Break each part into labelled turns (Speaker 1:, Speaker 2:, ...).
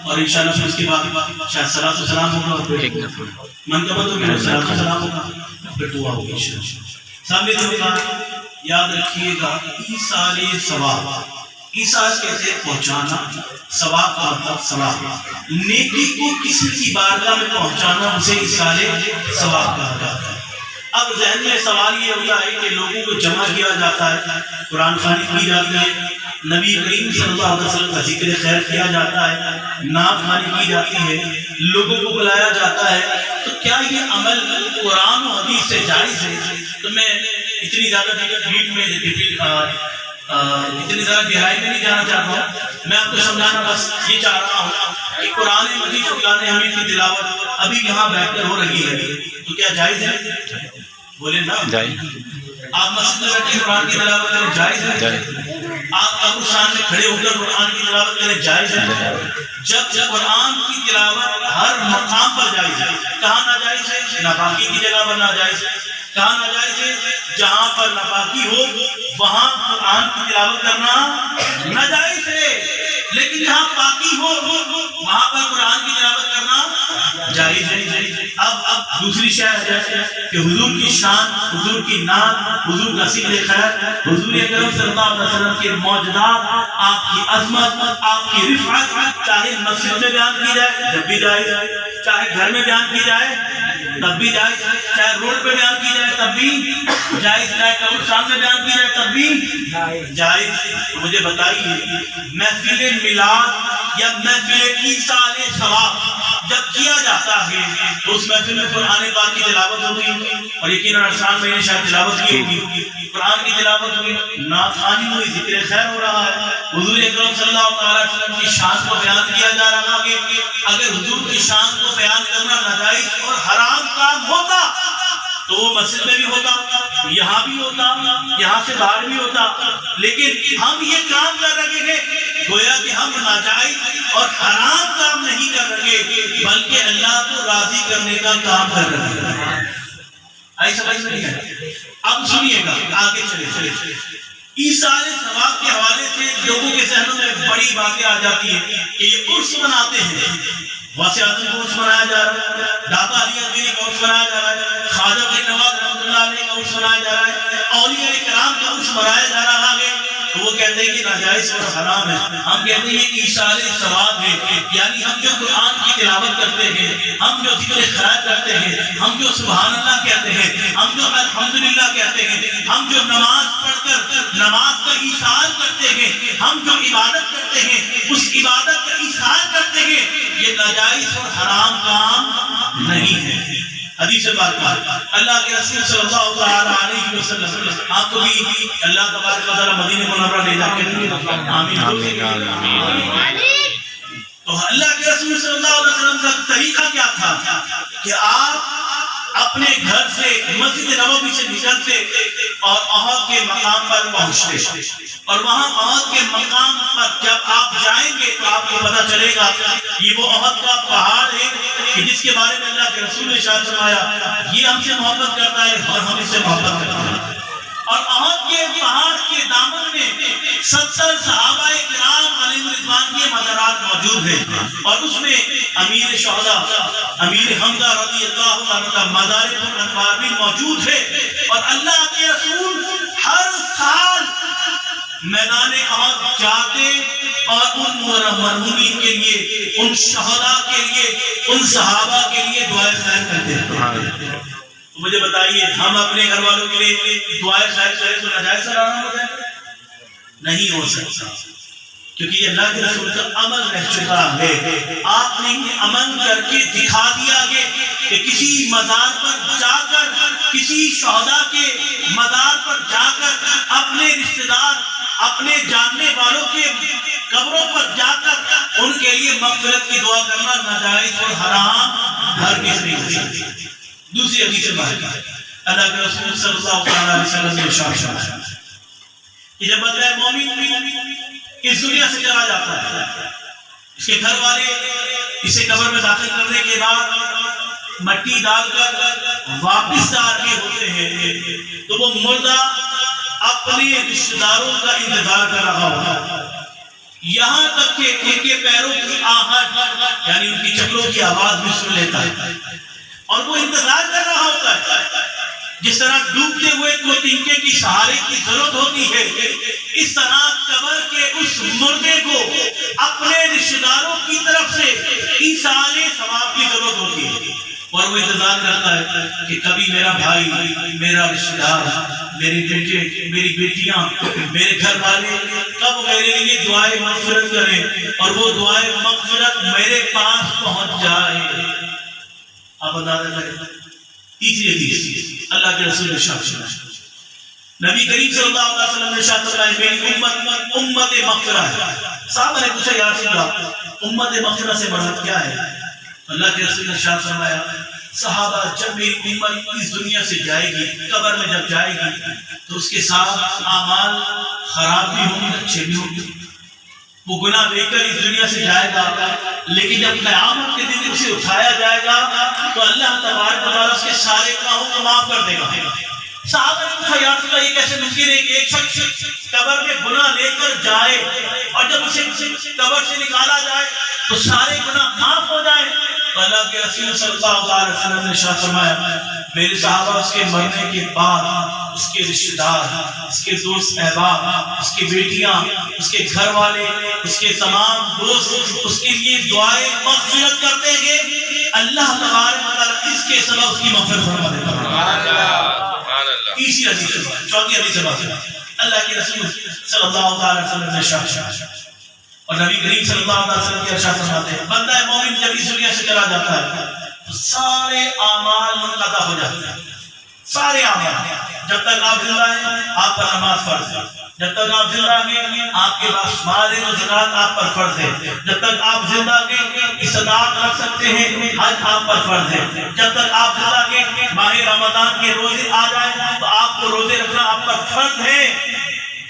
Speaker 1: اور انشاءاللہ پھر اس کے بعد شاید صلاۃ و سلام ہوگا اور پھر منقبت ہوگی اور صلاۃ و سلام ہوگا پھر دعا ہوگی انشاءاللہ. سامنے دیکھا یاد رکھیے گا ایصال ثواب. ایصال کہتے ہیں پہنچانا، ثواب کا مطلب ثواب، نیکی کو کسی کی بارگاہ میں پہنچانا اسے ایصال ثواب کہا جاتا ہے. اب ذہن میں سوال یہ ہوتا ہے کہ لوگوں کو جمع کیا جاتا ہے، قرآن خوانی کی جاتی ہے، نبی کریم صلی اللہ علیہ وسلم کا ذکر خیر کیا جاتا ہے، نعت خوانی کی جاتی ہے، لوگوں کو بلایا جاتا ہے، تو کیا یہ عمل قرآن و حدیث سے جائز ہے؟ تو میں اتنی زیادہ اتنی زیادہ گہرائی میں نہیں جانا چاہتا ہوں. میں آپ کو سمجھانا بس یہ چاہ رہا ہوں کہ قرآن مجید قرآن حمید کی تلاوت ابھی یہاں بیٹھ کر ہو رہی ہے، تو کیا جائز ہے؟ بولے نا جائز. آپ مسجد میں بیٹھ کے قرآن کی تلاوت کریں، جائز ہے. آپ ابو شان میں کھڑے ہو کر قرآن کی تلاوت کریں، جائز ہے. جب قرآن کی تلاوت ہر مقام پر جائز ہے. کہاں ناجائز ہے؟ ناپاکی کی جگہ پر ناجائز ہے. کہاں ناجائز ہے؟ جہاں پر ناپاکی ہو وہاں قرآن کی تلاوت کرنا ناجائز ہے، لیکن جہاں پاکی ہو وہاں پر قرآن کی تلاوت کرنا جائز ہے. اب دوسری شے ہے کہ حضور کی شان، حضور کی نعت، حضور کا ذکر خیر، حضور اکرم صلی اللہ علیہ وسلم کے معجزات، آپ کی عظمت، آپ کی رفعت، چاہے مسجد میں بیان کی جائے جب بھی جائز، چاہے گھر میں بیان کی جائے تب بھی جائز، چاہے روڈ پہ بیان کی جائے تب بھی جائز، چاہے قبرستان میں بیان کی جائے تب بھی جائز. مجھے بتائیے محفل میلاد یا محفل ایصال ثواب جب کیا جاتا ہے تو اس محفل میں قرآن پاک کی تلاوت ہوگی، اور یقیناً ارسان میں نے شاید تلاوت کی ہوگی، قرآن کی تلاوت ہوگی، نعت خوانی ہوئی، ذکر خیر ہو رہا ہے، حضور اکرم صلی اللہ علیہ وسلم کی شان کو بیان کیا جا رہا ہے. اگر حضور کی شان کو بیان کرنا ناجائز اور حرام کام ہوتا تو وہ مسجد میں بھی ہوتا، یہاں بھی ہوتا، یہاں سے باہر بھی ہوتا، لیکن ہم یہ کام کر رہے ہیں گویا کہ ہم ناجائز اور حرام کام نہیں کر رہے بلکہ اللہ کو راضی کرنے کا کام کر رہے ہیں. آئی سمجھ نہیں ہے؟ اب سنیے گا آگے چلے. ایصال ثواب کے حوالے سے لوگوں کے ذہنوں میں بڑی باتیں آ جاتی ہیں کہ یہ عرس مناتے ہیں، واسع اعظم کا عرس منایا جا رہا ہے، داتا علی حضوری کا عرس منایا جا رہا ہے، خواجہ بھائی نواز رحمۃ اللہ علیہ کا عرس منایا جا رہا ہے، اولیاء کرام کا عرس منایا جا رہا ہے. تو وہ کہتے ہیں کہ ناجائز اور حرام ہے. ہم کہتے ہیں یہ ایصال ثواب ہے، یعنی ہم جو قرآن کی تلاوت کرتے ہیں، ہم جو ذکر خیر کرتے ہیں، ہم جو سبحان اللہ کہتے ہیں، ہم جو الحمدللہ کہتے ہیں، ہم جو نماز پڑھ کر نماز کا ایصال کرتے ہیں، ہم جو عبادت کرتے ہیں اس عبادت کا ایصال کرتے ہیں، یہ ناجائز اور حرام کام نہیں ہے. حدیث پاک اللہ کے رسول صلی اللہ علیہ وسلم آپ کو بھی اللہ تبارک و تعالی مدینہ منورہ لے جا کے آمین. تو اللہ کے رسول صلی اللہ علیہ وسلم کا طریقہ کیا تھا کہ آپ اپنے گھر سے مسجد نبوی سے نکلتے اور احد کے مقام پر پہنچتے، اور وہاں احد کے مقام پر جب آپ جائیں گے تو آپ کو پتہ چلے گا یہ وہ احد کا پہاڑ ہے کہ جس کے بارے میں اللہ کے رسول نے ارشاد فرمایا یہ ہم سے محبت کرتا ہے اور ہم اس سے محبت کرتے ہیں. اور احد کے پہاڑ کے دامن میں 70 صحابہ کرام علیہ رضوان کے مزارات موجود ہیں، اور اس میں امیر شہداء امیر حمزہ رضی اللہ عنہ کا مزار انوار بھی موجود ہے. اور اللہ کے رسول ہر سال میدان احد جاتے اور ان مرحومین کے لیے، ان شہداء کے لیے، ان صحابہ کے لیے دعائیں خیر کرتے ہیں. مجھے بتائیے ہم اپنے گھر والوں کے لیے دعائیں خیر کریں تو ناجائز حرام ہو جائے؟ نہیں ہو سکتا، کیونکہ یہ اللہ کے رسول کا عمل رہ چکا ہے. آپ نے یہ عمل کر کے دکھا دیا کہ کسی مزار پر جا کر، کسی شہداء کے مزار پر جا کر اپنے رشتہ دار، اپنے جاننے والوں کے قبروں پر جا کر ان کے لیے مغفرت کی دعا کرنا ناجائز اور حرام ہرگز نہیں ہو سکتا. دوسری حدیث اللہ کے رسول صلی اللہ علیہ وسلم نے ارشاد فرمایا کہ جب بندہ مومن اس دنیا سے چلا جاتا ہے، اس کے گھر والے اسے قبر میں داخل کرنے کے بعد مٹی ڈال کر واپس آ رہے ہوتے ہیں، تو وہ مردہ اپنے رشتہ داروں کا انتظار کر رہا ہوتا ہے، یہاں تک کہ ان کے پیروں کی آہٹ یعنی ان کی چکروں کی آواز بھی سن لیتا ہے اور وہ انتظار کر رہا ہوتا ہے. جس طرح ڈوبتے ہوئے کو تنکے کی سہارے کی ضرورت ہوتی ہے، اس طرح قبر کے اس مردے کو اپنے رشتہ داروں کی طرف سے ایصال ثواب کی ضرورت ہوتی ہے، اور وہ انتظار کرتا ہے کہ کبھی میرا بھائی، میرا رشتہ دار، میرے بیٹے، میری بیٹیاں، میرے گھر والے کب میرے لیے دعائے مغفرت کریں اور وہ دعائے مغفرت میرے پاس پہنچ جائے. آپ اندازہ کریں. تیسری حدیث اللہ کے رسول نے ارشاد فرمایا، نبی کریم صلی اللہ علیہ وسلم نے ارشاد فرمایا میری امت امت مغفرہ ہے. صحابہ نے پوچھا یا رسول اللہ امت مغفرہ سے مراد کیا ہے؟ اللہ کے رسول نے ارشاد فرمایا صحابہ جب میری امت اس دنیا سے جائے گی، قبر میں جب جائے گی تو اس کے ساتھ اعمال خراب بھی ہوں گے، اچھے بھی ہوں گے. وہ گناہ لے کر اس دنیا سے جائے گا، لیکن جب قیامت کے دن اسے اٹھایا جائے گا تو اللہ تبارک و تعالیٰ اس کے سارے گناہوں کو معاف کر دے گا. صحابہ نے پوچھا یا رسول اللہ یہ کیسے ممکن ہے کہ ایک شخص قبر میں گناہ لے کر جائے اور جب اسے قبر سے نکالا جائے تو سارے گناہ معاف ہو جائیں؟ تو اللہ کے رسول صلی اللہ علیہ وسلم نے ارشاد فرمایا میرے صحابہ اس کے مرنے کے بعد اس کے رشتہ دار، اس کے دوست احباب، اس کی بیٹیاں، اس کے گھر والے، اس کے تمام دوست اس کے لیے دعائیں مغفرت کرتے ہیں. اللہ تبارک و تعالیٰ اس کے سبب اس کی مغفرت فرما دیتا ہے. تیسری حدیث سے بات، چوتھی حدیث سے بات اللہ کے رسول صلی اللہ علیہ وسلم نے ارشاد اور نبی کریم صلی اللہ علیہ وسلم کے ارشاد فرماتے ہیں بندہ مومن جب اس دنیا سے چلا جاتا ہے تو سارے اعمال منقطع ہو جاتے ہیں. سارے اعمال جب تک آپ زندہ ہیں آپ پر نماز فرض ہے، جب تک آپ زندہ ہیں آپ کے پاس مال و زکات آپ پر فرض ہے، جب تک آپ زندہ ہیں استطاعت رکھ سکتے ہیں حج آپ پر فرض ہے، جب تک آپ زندہ ہیں ماہ رمضان کے روزے آ جائیں تو آپ کو روزے رکھنا آپ پر فرض ہے.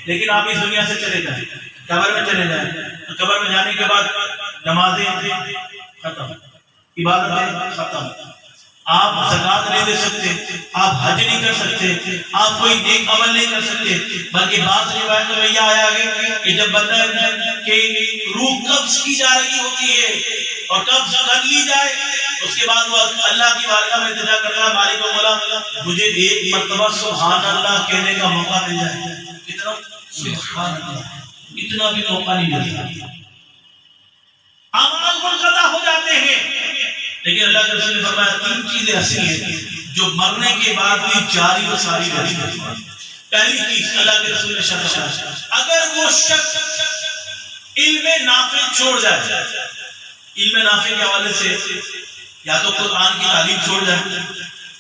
Speaker 1: لیکن آپ اس دنیا سے چلے جائیں، قبر میں چلے جائیں تو قبر میں جانے کے بعد نمازیں ختم، عبادتیں ختم، آپ زکات نہیں دے سکتے، آپ حج نہیں کر سکتے، آپ کوئی نیک عمل نہیں کر سکتے. بلکہ بعض روایتوں میں یہ آیا ہے کہ جب بندہ کی روح قبض کی جا رہی ہوتی ہے اور قبض کر لی جائے اس کے بعد وہ اللہ کی بارگاہ میں التجا کرتا ہے مالک و مولا مجھے ایک مرتبہ سبحان اللہ کہنے کا موقع مل جائے. کتنا سبحان اللہ، اتنا بھی موقع نہیں ملتا. اعمال منقطع ہو جاتے ہیں، لیکن اللہ کے رسول نے فرمایا تین چیزیں ایسی ہیں جو مرنے کے بعد بھی جاری و ساری رہی ہیں. پہلی چیز اللہ کے رسول نے فرمایا اگر وہ شخص علم نافع چھوڑ جائے، علم نافع کے حوالے سے یا تو قرآن کی تعلیم چھوڑ جائے،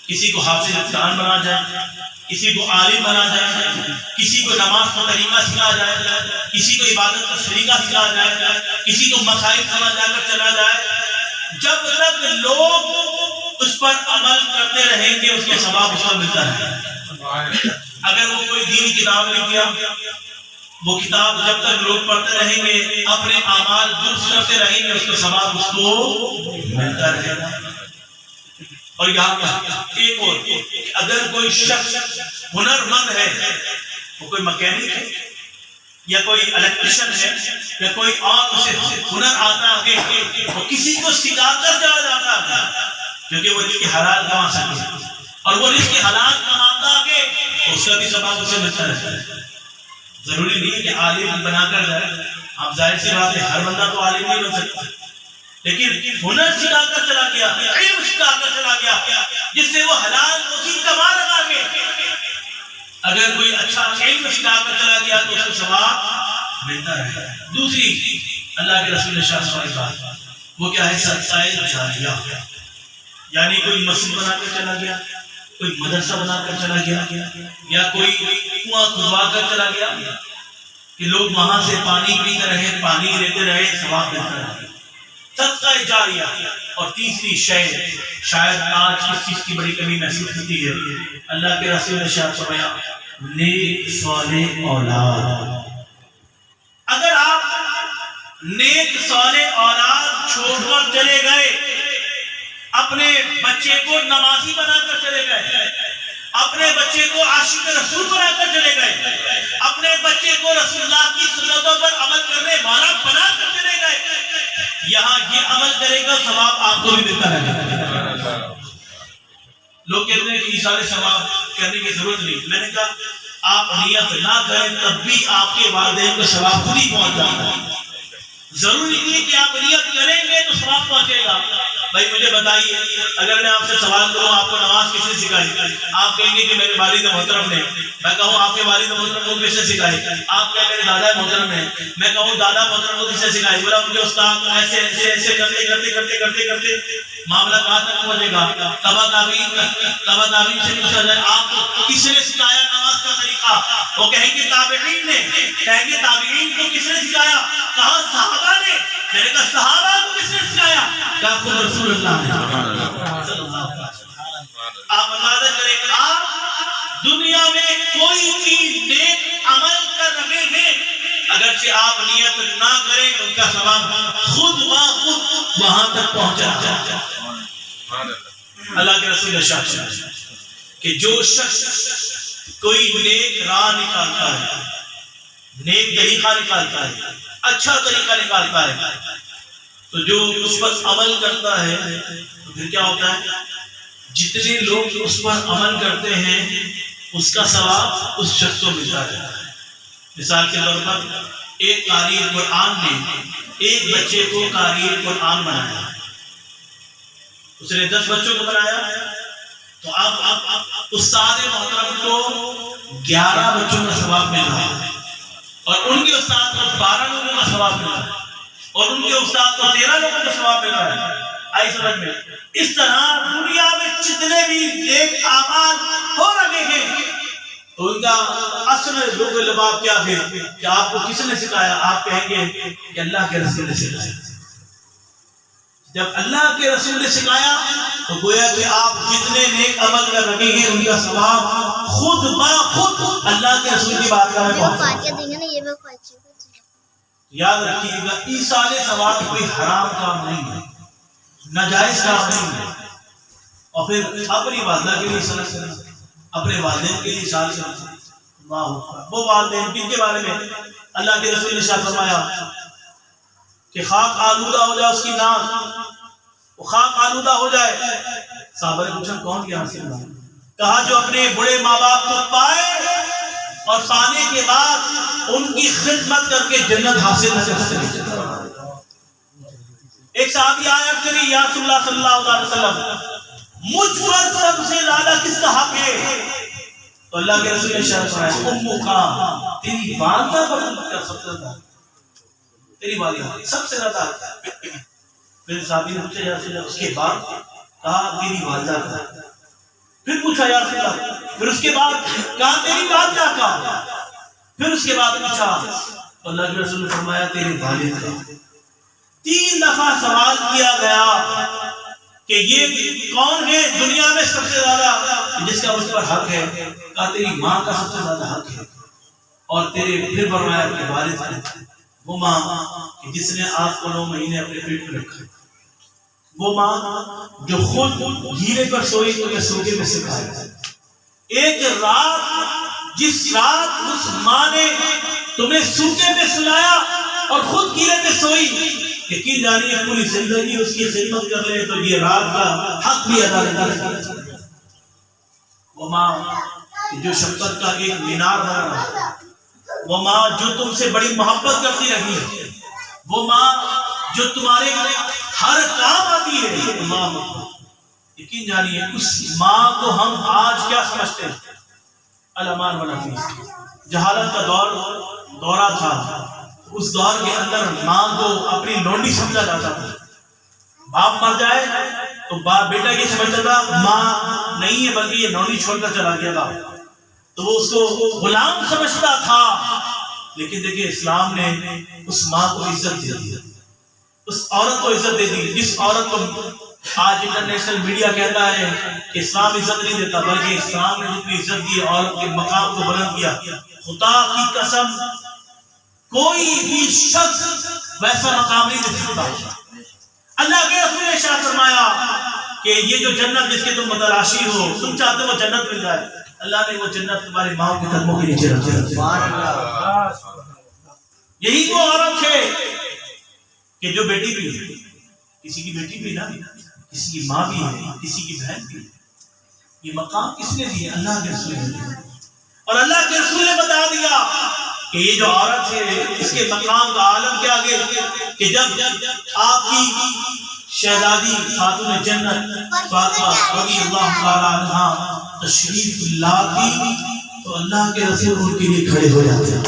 Speaker 1: کسی کو حافظ قرآن بنا جائے، کسی کو عالم بنا جائے، کسی کو نماز کا طریقہ سکھا جائے، کسی کو عبادت کا طریقہ سکھا جائے، کسی کو مسائل سمجھ جا کر چلا جائے، جب تک لوگ اس پر عمل کرتے رہیں گے اس کے ثواب اس کو ملتا ہے. اگر وہ کوئی دینی کتاب لکھ گیا، وہ کتاب جب تک لوگ پڑھتے رہیں گے اپنے اعمال درست کرتے رہیں گے اس کا ثواب اس کو ملتا رہے گا. اور یہاں ایک اور اگر کوئی شخص ہنر مند ہے، وہ کوئی مکینک ہے یا کوئی الیکٹریشن ہے یا کوئی اور اسے ہنر آتا ہے وہ کسی کو سکھا کر چلا جاتا ہے کیونکہ وہ رزق حلال کما سکے اور وہ رزق حلال کماتا ہے اس کا بھی ثواب اسے ملتا رہتا ہے. ضروری نہیں کہ عالم بنا کر جائے، آپ ظاہر سی بات ہے ہر بندہ تو عالم نہیں بن سکتا، لیکن ہنر سکھا کر چلا گیا، علم سکھا کر چلا گیا جس سے وہ حلال روزی کما لگا کے اگر کوئی اچھا علم سکھا کر چلا گیا تو اس کو ثواب ملتا رہے. دوسری اللہ کے رسول شاہ صلی اللہ علیہ وسلم وہ کیا ہے؟ صدقہ جاریہ، یعنی کوئی مسجد بنا کر چلا گیا، کوئی مدرسہ بنا کر چلا گیا یا کوئی کنواں کھدوا کر چلا گیا کہ لوگ وہاں سے پانی پیتے رہے، پانی لیتے رہے، ثواب ملتا رہے. صدقہ جاریہ. اور تیسری شاید آج اس چیز کی بڑی کمی محسوس ہوتی ہے، اللہ کے رسول نے ارشاد فرمایا نیک صالح اولاد. اگر آپ نیک صالح اولاد چھوڑ کر چلے گئے، اپنے بچے کو نمازی بنا کر چلے گئے، اپنے بچے کو عاشق رسول بنا کر چلے گئے، اپنے بچے کو رسول اللہ کی سنتوں پر عمل کرنے والا بنا کر چلے گئے، یہاں یہ عمل کرے گا ثواب آپ کو بھی ملتا ہے. لوگ کہتے ہیں کہ ایثار ثواب کرنے کی ضرورت نہیں. میں نے کہا آپ نیت نہ کریں تب بھی آپ کے والدین کو ثواب خود ہی پہنچ جاتا ہے. ضروری نہیں ہے کہ آپ نیت کریں گے تو ثواب پہنچے گا. بھائی مجھے بتائیے, اگر میں آپ سے سوال کروں آپ کو نماز کس نے سکھائی, آپ کہیں گے کہ میرے والد محترم نے. میں کہوں آپ کے والد محترم کو کس نے سکھائی, آپ کہیں میرے دادا محترم نے. میں کہوں دادا محترم کو کس نے سکھائی, بولا مجھے استاد ایسے ایسے ایسے کرتے کرتے کرتے کرتے کرتے معاملہ کہاں تک پہنچے گا. تبا تابعین سے پوچھا جائے آپ کو کس نے سکھایا نماز کا طریقہ, وہ کہیں گے تابعین نے. کہیں گے تابعین کو کس نے سکھایا, کہا صحابہ نے. میں نے کہا صحابہ کو کس نے سکھایا, کہا خود رسول اللہ نے. آپ اندازہ کریں آپ دنیا میں کوئی چیز نیک عمل کر رہے ہیں, اگرچہ آپ نیت نہ کریں ان کا ثواب خود بخود وہاں تک پہنچا جاتا ہے. اللہ کے رسول ارشاد کہ جو شخص کوئی نیک راہ نکالتا ہے, نیک طریقہ نکالتا ہے, اچھا طریقہ نکالتا ہے, تو جو اس پر عمل کرتا ہے تو پھر کیا ہوتا ہے, جتنے لوگ اس پر عمل کرتے ہیں اس کا ثواب اس شخص کو ملتا ہے. مثال کے طور پر ایک قاری قرآن نے ایک بچے کو قاری قرآن بنایا, اس نے 10 بچوں کو بنایا, تو اب استاد محترم کو 11 بچوں کا ثواب مل رہا ہے, اور ان کے استاد کو 12 لوگوں کا ثواب مل رہا ہے, اور ان کے استاد کو 13 لوگوں کا ثواب مل رہا ہے. آئی سمجھ میں؟ اس طرح دنیا میں جتنے بھی نیک اعمال ہو رہے ہیں ان کا اصل لوگ لباب کیا ہے کہ آپ کو کس نے سکھایا, آپ کہیں گے کہ اللہ کے رسول نے سکھایا. جب اللہ کے رسول نے سکھایا تو گویا کہ آپ جتنے نیک عمل کر رہے ہیں ان کا ثواب خود بخود اللہ کے رسول کی بارگاہ میں پہنچتا ہے. یاد رکھیے گا ایصال ثواب کوئی حرام کام نہیں ہے, ناجائز کام نہیں ہے. اور پھر اپنی والدہ کے لیے صدقہ کرنا, اپنے والدین کے لیے ایصال کرنا. وہ والدین جن کے بارے میں اللہ کے رسول نے فرمایا کہ خاک آلودہ ہو جائے اس کی ناک, وہ خاک آلودہ ہو جائے. صحابہ نے پوچھا کون کیا حاصل ہے, کہا جو اپنے بڑے ماں باپ کو پائے اور پانے کے بعد ان کی خدمت کر کے جنت حاصل نہ کر سکے. ایک صحابی آیا کہ یا رسول اللہ صلی اللہ علیہ وسلم مجھ پر سب سے زیادہ کس کا حق ہے, تو اللہ کے رسول نے ارشاد فرمایا امک کا, تیری والدہ پر سب سے زیادہ, تیری والدہ سب سے زیادہ. پھر صحابی نے پوچھا یا رسول اللہ اس کے بعد, کہا تیری والدہ کا. پھر پوچھا یا رسول اللہ, پھر اس کے بعد کہا تیری والدہ کا. پھر اس کے بعد پوچھا تو اللہ کے رسول نے فرمایا تیرے والد کا. 3 دفعہ سوال کیا گیا کہ یہ کون ہے دنیا میں سب سے زیادہ جس کا اس پر حق ہے, کہا تیری ماں کا سب سے زیادہ حق ہے, اور تیرے پھر فرمایا کہ والد کا, وہ ماں کہ جس نے آپ کو 9 مہینے اپنے پیٹ میں رکھا, وہ ماں جو خود گھیرے پر سوئی تو یہ سوگے میں سکھایا. ایک رات جس رات اس ماں نے تمہیں سوگے میں سلایا اور خود گھیرے پہ سوئی, یقین جانیے پوری زندگی اس کی خدمت کر لے تو یہ رات کا حق بھی ادا کرے. وہ ماں جو شفقت کا ایک مینار بنا رہا, وہ ماں جو تم سے بڑی محبت کرتی رہی, وہ ماں جو تمہارے ہر کام آتی ہے, ماں. یقین جانیے اس ماں کو ہم آج کیا سمجھتے ہیں, الامان والنفیس, جہالت کا دورہ تھا. اس دور کے اندر ماں کو اپنی لونڈی سمجھا جاتا تھا. باپ مر جائے تو باپ بیٹا یہ سمجھتا تھا ماں نہیں ہے بلکہ یہ لونڈی چھوڑ کر چلا گیا تھا, تو وہ اس کو غلام سمجھتا تھا. لیکن دیکھیے اسلام نے اس ماں کو عزت دے دی, اس عورت کو عزت دے دی. جس عورت کو آج انٹرنیشنل میڈیا کہتا ہے کہ اسلام عزت نہیں دیتا, بلکہ اسلام نے جتنی عزت دی عورت کے مقام کو بلند کیا, خدا کی قسم کوئی بھی شخص ویسا مقام نہیں دے سکتا. اللہ کے رسول نے ارشاد فرمایا کہ یہ جو جنت جس کے تم متلاشی ہو, تم چاہتے ہو جنت مل جائے, اللہ نے وہ جنت تمہاری ماں کے قدموں کے نیچے رکھی. یہی وہ عورت ہے کہ جو بیٹی بھی ہے، کسی کی بیٹی بھی نا، کسی کی ماں بھی ہے، کسی کی بہن بھی ہے، یہ مقام کس نے دیا؟ اللہ کے رسول نے دیا۔ اور اللہ کے رسول نے بتا دیا کہ یہ جو عورت ہے اس کے مقام کا عالم کیا آگے کہ جب آپ کی شہزادی خاتون جنت فاطمہ رضی اللہ تعالی عنہا تشریف لاتی تو اللہ کے رسول ان کے لیے کھڑے ہو جاتے ہیں۔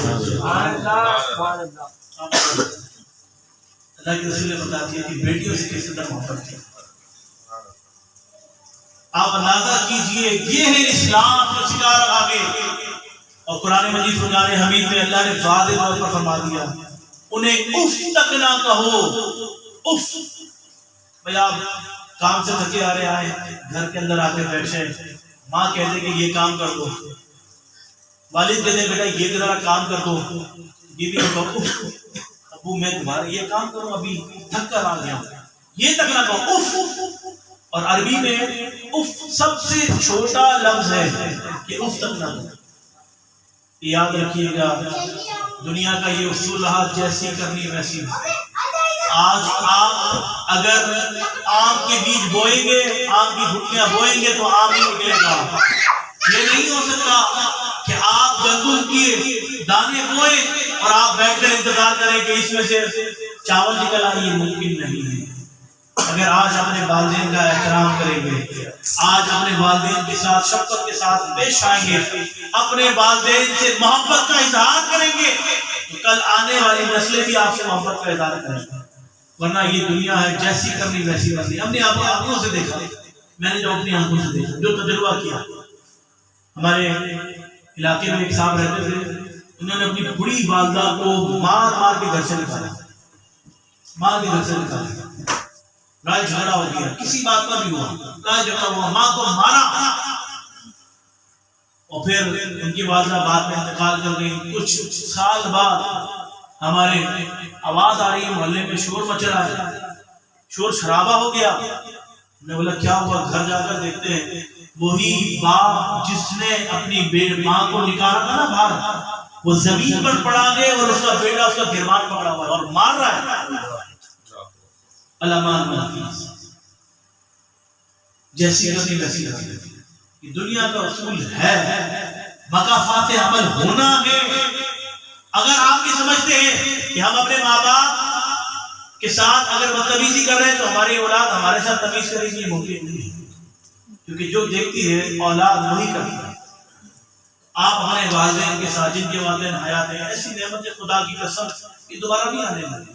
Speaker 1: اللہ کے رسول نے بتا دیا کہ بیٹیوں سے کس قدر محبت ہے۔ آپ اندازہ کیجئے، یہ ہے اسلام جو سکھا رہا ہے۔ اور قرآن مجید فرقان حمید میں اللہ نے واضح طور پر فرما دیا انہیں اف تک نہ کہو۔ اف بھئی آپ کام سے تھکے آ رہے آئے، گھر کے اندر آ کے بیٹھے، ماں کہتے کہ یہ کام کر دو، والد کہتے بیٹا یہ ذرا کام کر دو، یہ بھی کہو ابو میں تمہارا یہ کام کروں، ابھی تھک کر آ گیا، یہ تک نہ کہو اف۔ اور عربی میں اف سب سے چھوٹا لفظ ہے کہ اف تک نہ کہو۔ یاد رکھیے گا دنیا کا یہ اصول رہا جیسی کرنی ویسی۔ آج آپ اگر آم کے بیج بوئیں گے، آم کی بھٹیاں بوئیں گے تو آم ہی نکلے گا۔ یہ نہیں ہو سکتا کہ آپ گندم کی دانے بوئیں اور آپ بیٹھ کر انتظار کریں کہ اس میں سے چاول نکل آئے، یہ ممکن نہیں ہے۔ اگر آج اپنے والدین کا احترام کریں گے، آج اپنے والدین کے ساتھ شفقت کے ساتھ پیش آئیں گے، اپنے والدین سے محبت کا اظہار کریں گے تو کل آنے والی نسلیں بھی آپ سے محبت کا اظہار کریں گے۔ ورنہ یہ دنیا ہے جیسی کرنی ویسی بننی۔ ہم نے اپنی آنکھوں سے دیکھا، میں نے جو اپنی آنکھوں سے دیکھا، جو تجربہ کیا، ہمارے علاقے میں ایک صاحب رہتے تھے، انہوں نے اپنی بڑی والدہ کو مار مار کے گھر سے نکالا، مار کے گھر سے نکالا، لڑائی جھگڑا ہو گیا، کسی بات کا بھی ہوا، لڑائی جھگڑا ہوا، ماں کو مارا، اور پھر ان کی والدہ بعد میں انتقال کر گئی۔ کچھ سال بعد ہمارے آواز آ رہی ہے، محلے میں شور مچ رہا ہے، شور شرابہ ہو گیا۔ ہم نے بولا کیا ہوا؟ گھر جا کر دیکھتے ہیں وہی باپ جس نے اپنی ماں کو نکالا تھا نا باہر، وہ زمین پر پڑا گئے اور اس کا بیٹا اس کا گربان پکڑا ہوا ہے اور مار رہا ہے۔ جیسی کرنی ویسی کرنی، یہ دنیا کا اصول ہے، مقافات عمل ہونا ہے۔ اگر آپ یہ سمجھتے ہیں کہ ہم اپنے ماں باپ کے ساتھ اگر بدتمیزی کر رہے ہیں تو ہماری اولاد ہمارے ساتھ تمیز کرے گی، یہ ممکن نہیں ہے، کیونکہ جو دیکھتی ہے اولاد وہی کرتی ہے۔ آپ ہمارے والدین کے ساتھ، جن کے والدین حیات ہیں، ایسی نعمت خدا کی قسم یہ دوبارہ نہیں آنے والی۔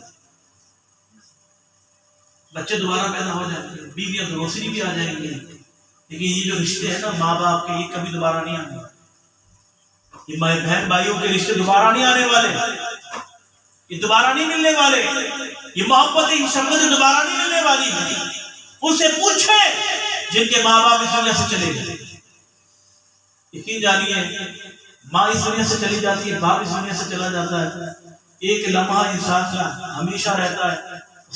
Speaker 1: بچے دوبارہ پیدا ہو جائیں گے، بیویاں دوسری بھی آ جائیں گی، لیکن یہ جو رشتے ہیں نا ماں باپ کے، یہ کبھی دوبارہ نہیں آنے والے۔ یہ بہن بھائیوں کے رشتے دوبارہ نہیں آنے والے، یہ دوبارہ نہیں ملنے والے، یہ محبت یہ شفقت دوبارہ نہیں ملنے والی۔ ان سے پوچھیں جن کے ماں باپ اس دنیا سے چلے گئے۔ یقین جانیے ماں اس دنیا سے چلی جاتی ہے، باپ اس دنیا سے چلا جاتا ہے، ایک لمحہ انسان کا ہمیشہ رہتا ہے،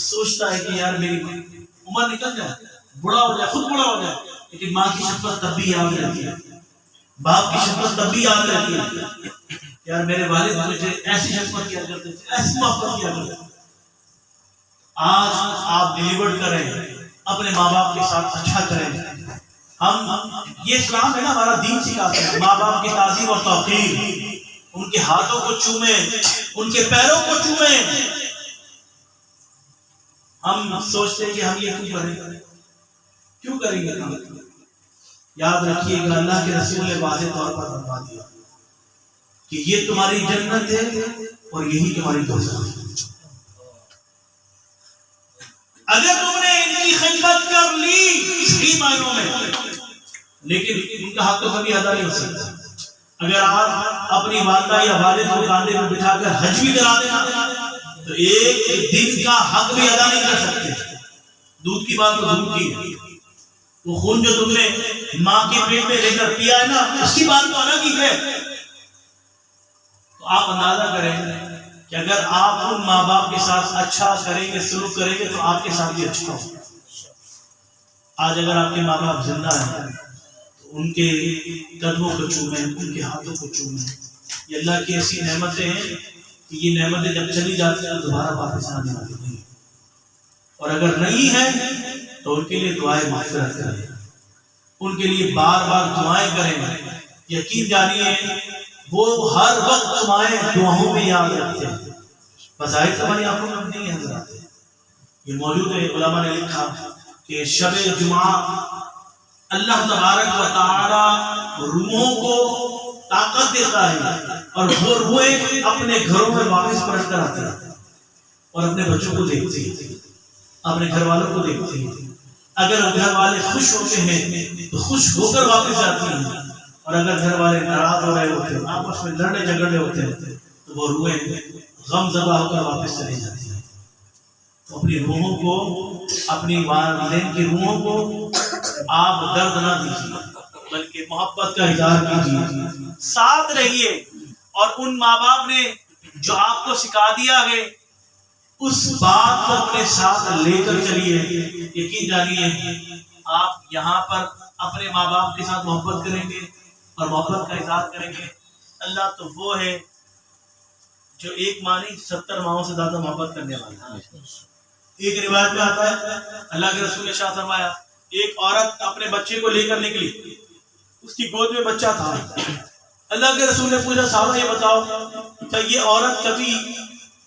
Speaker 1: سوچتا ہے کہ یار میری عمر نکل جائے، بڑا ہو جائے، خود بڑا ہو جائے، لیکن ماں کی شفقت تب بھی یاد رہتی ہے، باپ کی شفقت تب بھی یاد رہتی ہے۔ یار میرے والد مجھے ایسی شفقت کیا کرتے تھے، ایسی محبت کیا کرتے تھے۔ آج آپ ڈیلیور کریں، اپنے ماں باپ کے ساتھ اچھا کریں۔ ہم یہ اسلام ہے نا، ہمارا دین سکھاتا ہے ماں باپ کی تعظیم اور توقیر، ان کے ہاتھوں کو چومیں، ان کے پیروں کو چومیں۔ ہم سوچتے ہیں کہ ہم یہ کیوں کریں گے؟ یاد رکھیے گا اللہ کے رسول نے واضح طور پر بتا دیا کہ یہ تمہاری جنت ہے اور یہی تمہاری دوزخ ہے۔ اگر تم نے ان کی خدمت کر لی صحیح معنوں میں، لیکن ان کا حق تو کبھی ادا نہیں ہو سکتا۔ اگر آپ اپنی والدہ یا والد کو کاندھے میں بٹھا کر حج بھی کرا دینا تو ایک دن کا حق بھی ادا نہیں کر سکتے۔ دودھ کی بات تو دودھ کی ہے، وہ خون جو تم نے ماں کے پیٹ میں لے کر پیا ہے نا، اس کی بات تو الگ ہی ہے۔ تو آپ اندازہ کریں کہ اگر آپ ان ماں باپ کے ساتھ اچھا کریں گے، سلوک کریں گے تو آپ کے ساتھ بھی اچھا ہوگا۔ آج اگر آپ کے ماں باپ زندہ ہیں تو ان کے قدموں کو چومیں، ان کے ہاتھوں کو چومیں۔ یہ اللہ کی ایسی نعمتیں ہیں کہ یہ نعمتیں جب چلی جاتی ہیں دوبارہ واپس آنے والی نہیں۔ اور اگر نہیں ہے تو ان کے لیے دعائیں مغفرت کریں، ان کے لیے بار بار دعائیں کریں. یقین جانیے وہ ہر وقت تمہارے دعاؤں میں یاد رکھتے ہیں. بظاہر تمہاری آنکھوں میں نہیں ہے حضرات، یہ موجود ہے. علماء نے لکھا کہ شب جمعہ اللہ تبارک و تعالی روحوں کو طاقت دیتا ہے اور وہ روحیں اپنے گھروں میں واپس پلٹ کر آتی ہیں اور اپنے بچوں کو دیکھتی ہیں، اپنے گھر والوں کو دیکھتی ہیں. اگر گھر والے خوش ہوتے ہیں تو خوش ہو کر واپس آتی ہیں، اور اگر گھر والے ناراض ہو رہے ہوتے ہیں، آپس میں لڑنے جھگڑے ہوتے ہیں، تو وہ روحیں غم زدہ ہو کر واپس چلی جاتی ہیں. تو اپنی روحوں کو، اپنی والدین کی روحوں کو آپ درد نہ دیجیے، بلکہ محبت کا اظہار کیجیے، ساتھ رہیے. اور ان ماں باپ نے جو آپ کو سکھا دیا ہے اس بات کو اپنے ساتھ لے کر چلیے. یقین جانیے آپ یہاں پر اپنے ماں باپ کے ساتھ محبت کریں گے اور محبت کا اظہار کریں گے. اللہ تو وہ ہے جو ایک ماں نہیں 70 ماؤں سے زیادہ محبت کرنے والا ہے. ایک روایت میں آتا ہے اللہ کے رسول نے شاہ فرمایا ایک عورت اپنے بچے کو لے کر نکلی، اس کی گود میں بچہ تھا. اللہ کے رسول نے پوچھا صحابہ یہ بتاؤ کیا یہ عورت کبھی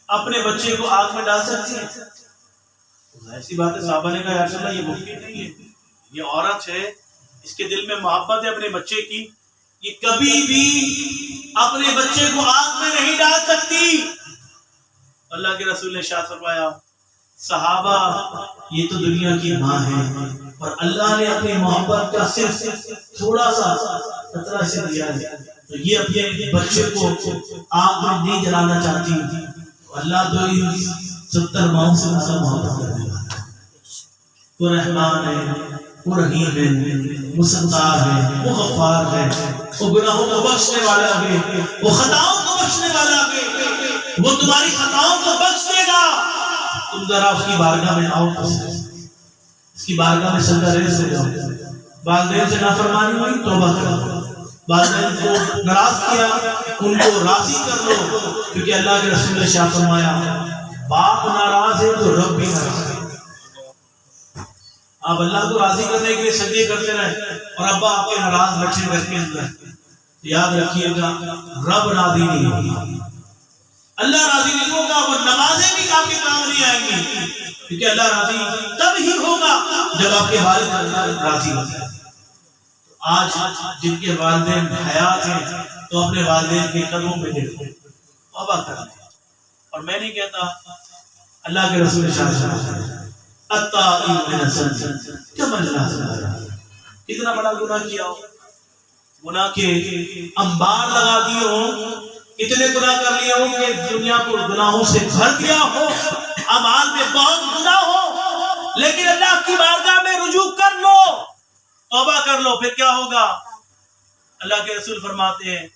Speaker 1: اپنے بچے کو آگ میں ڈال سکتی ہے؟ ایسی بات ہے. صحابہ نے کہا یا رسول اللہ یہ ممکن نہیں ہے، یہ عورت ہے، اس کے دل میں محبت ہے اپنے بچے کی، یہ کبھی بھی اپنے بچے کو آگ میں نہیں ڈال سکتی. اللہ کے رسول نے شاہ فرمایا صحابہ یہ تو دنیا کی ماں ہے اور اللہ نے اپنی محبت کا صرف تھوڑا سا قطرہ سے دیا ہے، تو یہ اپنے بچے کو آگ میں نہیں جلانا چاہتی. اللہ تو 70 ماؤں سے زیادہ محبت کرنے والا ہے. وہ رحمان ہے، وہ رحیم ہے، وہ ستار ہے، وہ غفار ہے، وہ گناہوں کو بخشنے والا ہے، وہ خطاؤں کو بخشنے والا ہے، وہ تمہاری خطاؤں کو بخش دے گا. تم ذرا اس کی بارگاہ میں آؤ، اس کی بارگاہ میں سجدہ ریز ہو جاؤ. والدین سے نافرمانی ہوئی توبہ کرو، والدین کو ناراض کیا ان کو راضی کر لو، کیونکہ اللہ کے رسول نے شاہ فرمایا باپ ناراض ہے تو رب بھی ناراض ہے. آپ اللہ کو راضی کرنے کے لیے سجدے کرتے رہے اور ابا آپ کے ناراض بچے گھر کے اندر، یاد رکھیے گا رب راضی نہیں ہوگا، اللہ راضی نہیں ہوگا، وہ نمازیں بھی آپ کے کام نہیں آئیں گی، کیونکہ اللہ راضی تب ہی ہوگا جب آپ کے والد راضی ہوگا. آج جن کے والدین حیات ہیں تو اپنے والدین کے قدموں پہ دیکھو، توبہ کر لیں. اور میں نہیں کہتا، اللہ کے رسول کتنا بڑا گناہ کیا ہو، گناہ کے انبار لگا دیے ہو، اتنے گناہ کر لیے ہو کہ دنیا کو گناہوں سے بھر دیا ہو، اعمال میں بہت گناہ ہو، لیکن اللہ کی بارگاہ میں رجوع کر لو، توبہ کر لو. پھر کیا ہوگا؟ اللہ کے رسول فرماتے ہیں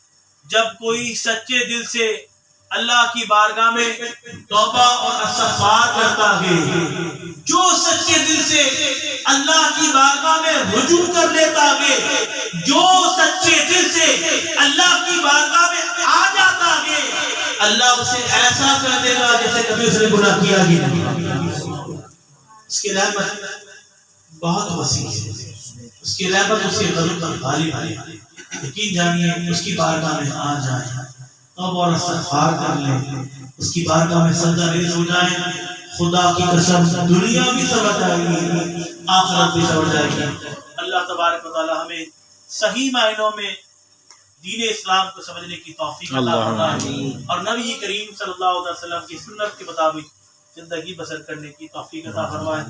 Speaker 1: جب کوئی سچے دل سے اللہ کی بارگاہ میں توبہ اور استغفار کرتا ہے، جو سچے دل سے اللہ کی بارگاہ میں رجوع کر لیتا ہے، جو سچے دل سے اللہ کی بارگاہ میں آ جاتا ہے، اللہ اسے ایسا کر دے گا جیسے کبھی اس نے گناہ کیا ہی نہیں. اس کی رحمت بہت وسیع ہے، اس کی رحمت اس کے غضب پر غالب ہے. یقین جانیے اس کی بارگاہ میں آ جائیں، توبہ اور استغفار کر لیں، اس کی بارگاہ میں سجدہ ریز ہو جائیں. خدا کی قسم دنیا بھی سمجھ جائے گی، آخرت بھی سمجھ جائے گی. اللہ تبارک و تعالی ہمیں صحیح معنوں میں دین اسلام کو سمجھنے کی توفیق عطا فرمائے اور نبی کریم صلی اللہ علیہ وسلم کی سنت کے مطابق زندگی بسر کرنے کی توفیق عطا فرمائے.